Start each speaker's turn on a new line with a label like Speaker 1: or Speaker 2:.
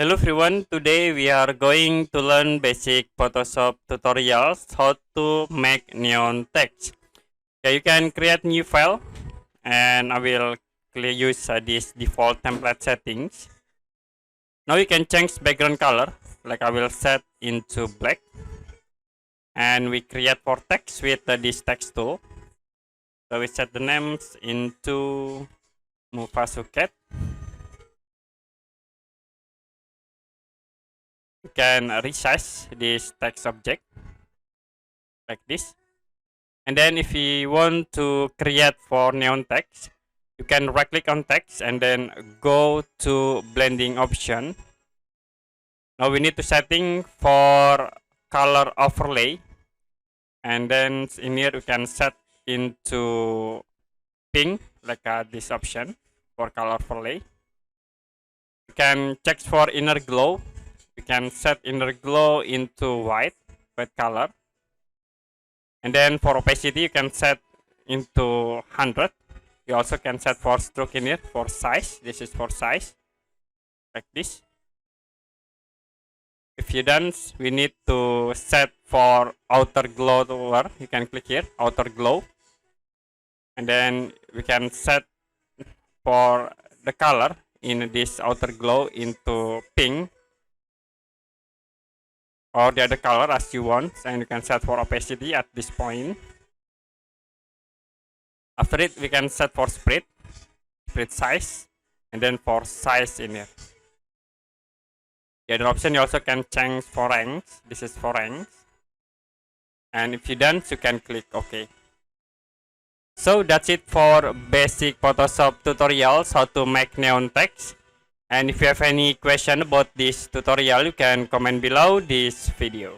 Speaker 1: Hello everyone, today we are going to learn basic Photoshop tutorials how to make neon text. Okay, you can create new file and I will use this default template settings. Now you can change background color, like I will set into black, and we create for text with this text tool. So we set the names into Mufasuket. You can resize this text object like this. And then if you want to create for neon text, you can right click on text and then go to blending option. Now we need to setting for color overlay, and then in here we can set into pink, like this option for color overlay. You can check for inner glow. You can set inner glow into white color. And then for opacity, you can set into 100. You also can set for stroke in here for size. This is for size, like this. If you done, we need to set for outer glow over. You can click here, outer glow. And then we can set for the color in this outer glow into pink, or the other color as you want, and you can set for opacity at this point. After it, we can set for spread size, and then for size in here. The other option, you also can change for ranks. This is for ranks, and if you done, you can click OK. So that's it for basic Photoshop tutorials how to make neon text. And if you have any question about this tutorial, you can comment below this video.